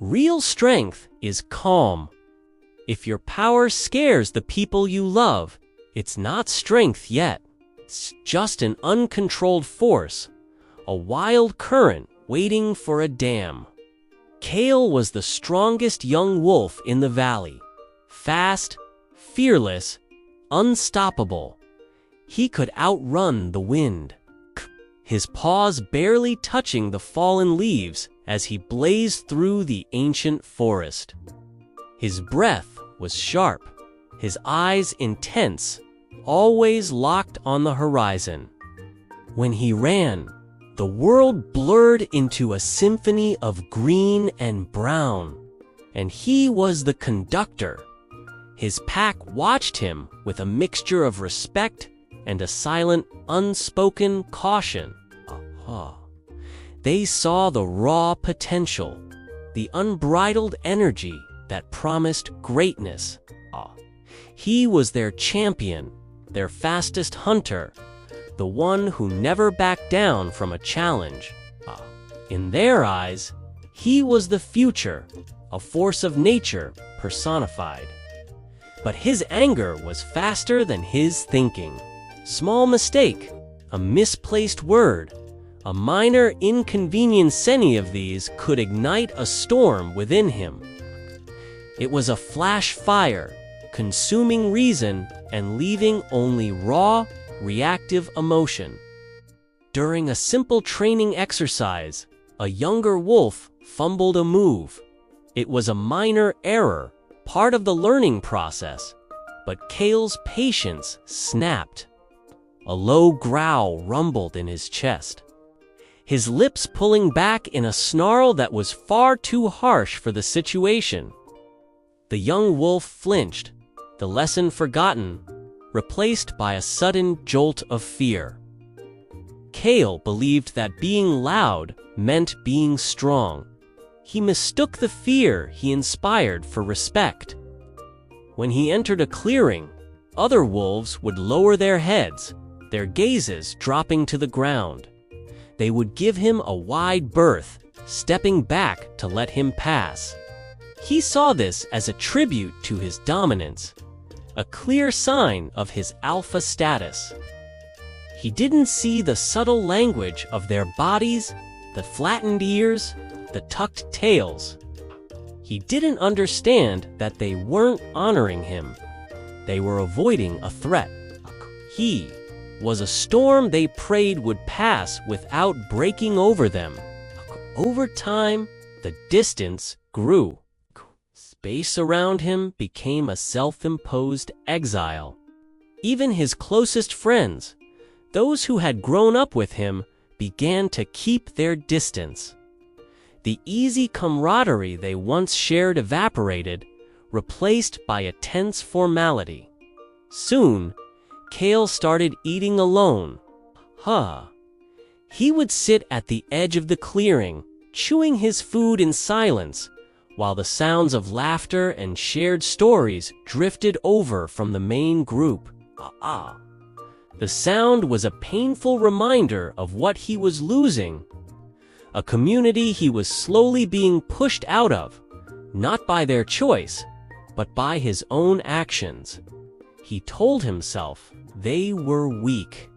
Real strength is calm. If your power scares the people you love, it's not strength yet. It's just an uncontrolled force, a wild current waiting for a dam. Kael was the strongest young wolf in the valley. Fast, fearless, unstoppable. He could outrun the wind, his paws barely touching the fallen leaves as he blazed through the ancient forest. His breath was sharp, his eyes intense, always locked on the horizon. When he ran, the world blurred into a symphony of green and brown, and he was the conductor. His pack watched him with a mixture of respect and a silent, unspoken caution. They saw the raw potential, the unbridled energy that promised greatness. He was their champion, their fastest hunter, the one who never backed down from a challenge. In their eyes, he was the future, a force of nature personified. But his anger was faster than his thinking. Small mistake, a misplaced word, a minor inconvenience, any of these could ignite a storm within him. It was a flash fire, consuming reason and leaving only raw, reactive emotion. During a simple training exercise, a younger wolf fumbled a move. It was a minor error, part of the learning process, but Kael's patience snapped. A low growl rumbled in his chest, his lips pulling back in a snarl that was far too harsh for the situation. The young wolf flinched, the lesson forgotten, replaced by a sudden jolt of fear. Kael believed that being loud meant being strong. He mistook the fear he inspired for respect. When he entered a clearing, other wolves would lower their heads, their gazes dropping to the ground. They would give him a wide berth, stepping back to let him pass. He saw this as a tribute to his dominance, a clear sign of his alpha status. He didn't see the subtle language of their bodies, the flattened ears, the tucked tails. He didn't understand that they weren't honoring him. They were avoiding a threat. He was a storm they prayed would pass without breaking over them. Over time, the distance grew. Space around him became a self-imposed exile. Even his closest friends, those who had grown up with him, began to keep their distance. The easy camaraderie they once shared evaporated, replaced by a tense formality. Soon, Kael started eating alone. He would sit at the edge of the clearing, chewing his food in silence, while the sounds of laughter and shared stories drifted over from the main group. The sound was a painful reminder of what he was losing, a community he was slowly being pushed out of, not by their choice, but by his own actions. He told himself they were weak.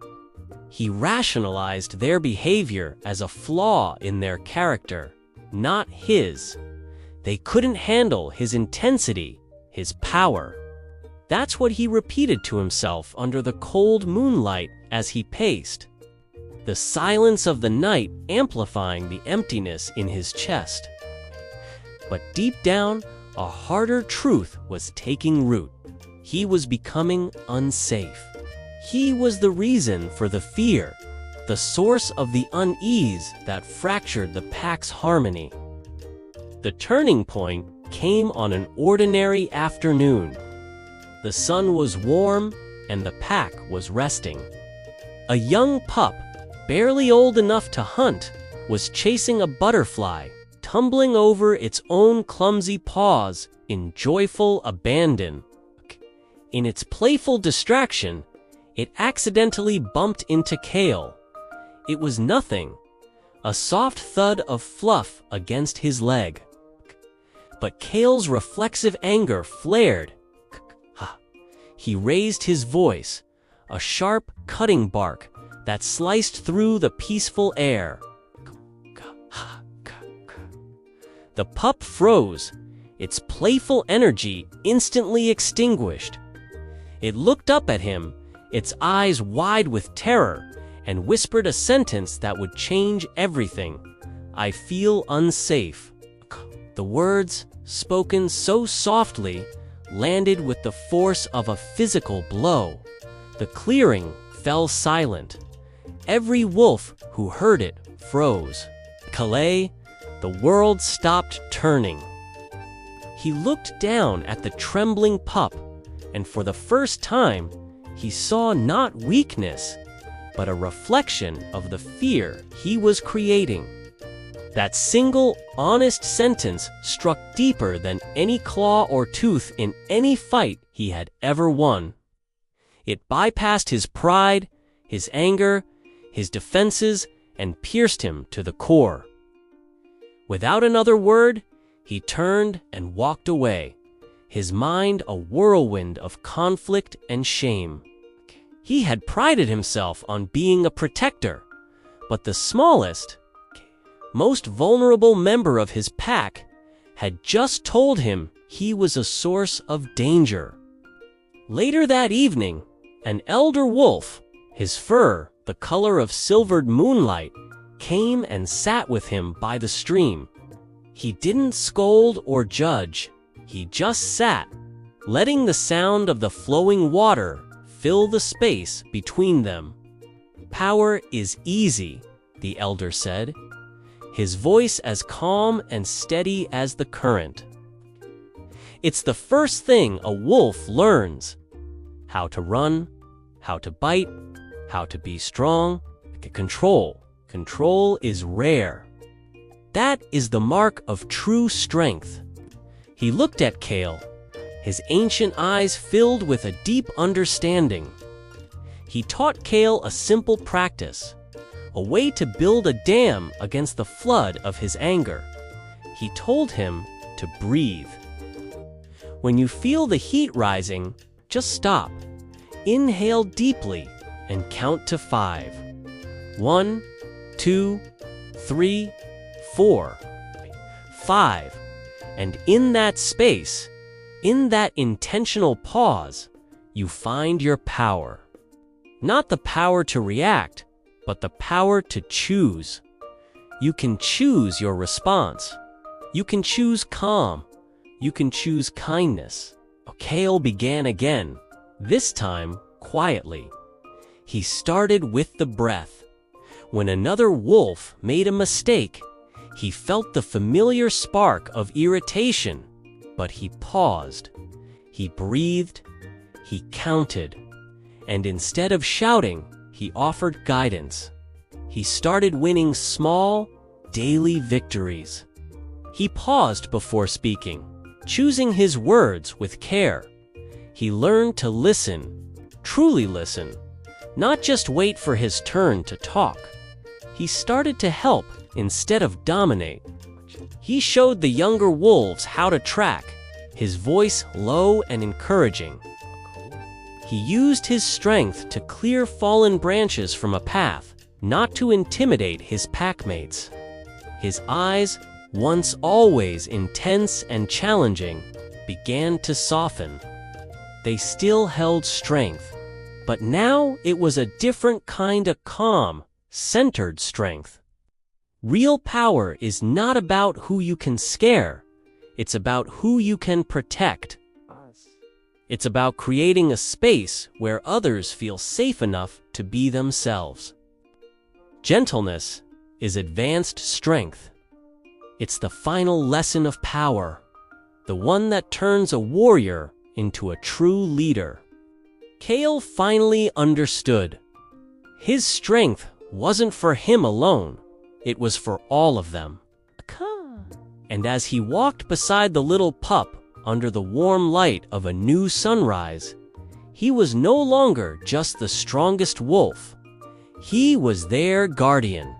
He rationalized their behavior as a flaw in their character, not his. They couldn't handle his intensity, his power. That's what he repeated to himself under the cold moonlight as he paced, the silence of the night amplifying the emptiness in his chest. But deep down, a harder truth was taking root. He was becoming unsafe. He was the reason for the fear, the source of the unease that fractured the pack's harmony. The turning point came on an ordinary afternoon. The sun was warm and the pack was resting. A young pup, barely old enough to hunt, was chasing a butterfly, tumbling over its own clumsy paws in joyful abandon. In its playful distraction, it accidentally bumped into Kael. It was nothing, a soft thud of fluff against his leg. But Kael's reflexive anger flared. He raised his voice, a sharp, cutting bark that sliced through the peaceful air. The pup froze, its playful energy instantly extinguished. It looked up at him, its eyes wide with terror, and whispered a sentence that would change everything. "I feel unsafe." The words, spoken so softly, landed with the force of a physical blow. The clearing fell silent. Every wolf who heard it froze. Kael, the world stopped turning. He looked down at the trembling pup, and for the first time, he saw not weakness, but a reflection of the fear he was creating. That single, honest sentence struck deeper than any claw or tooth in any fight he had ever won. It bypassed his pride, his anger, his defenses, and pierced him to the core. Without another word, he turned and walked away, his mind a whirlwind of conflict and shame. He had prided himself on being a protector, but the smallest, most vulnerable member of his pack had just told him he was a source of danger. Later that evening, an elder wolf, his fur the color of silvered moonlight, came and sat with him by the stream. He didn't scold or judge, he just sat, letting the sound of the flowing water fill the space between them. "Power is easy," the elder said, his voice as calm and steady as the current. "It's the first thing a wolf learns: how to run, how to bite, how to be strong. Control is rare. That is the mark of true strength." He looked at Kael, his ancient eyes filled with a deep understanding. He taught Kael a simple practice, a way to build a dam against the flood of his anger. He told him to breathe. When you feel the heat rising, just stop, inhale deeply, and count to 5. 1, 2, 3, 4, 5. And in that space, in that intentional pause, you find your power. Not the power to react, but the power to choose. You can choose your response. You can choose calm. You can choose kindness. Kael began again, this time quietly. He started with the breath. When another wolf made a mistake, he felt the familiar spark of irritation, but he paused. He breathed. He counted. And instead of shouting, he offered guidance. He started winning small, daily victories. He paused before speaking, choosing his words with care. He learned to listen, truly listen, not just wait for his turn to talk. He started to help instead of dominate. He showed the younger wolves how to track, his voice low and encouraging. He used his strength to clear fallen branches from a path, not to intimidate his packmates. His eyes, once always intense and challenging, began to soften. They still held strength, but now it was a different kind of calm, centered strength. Real power is not about who you can scare. It's about who you can protect. It's about creating a space where others feel safe enough to be themselves. Gentleness is advanced strength. It's the final lesson of power, the one that turns a warrior into a true leader. Kael finally understood. His strength wasn't for him alone. It was for all of them. And as he walked beside the little pup under the warm light of a new sunrise, he was no longer just the strongest wolf. He was their guardian,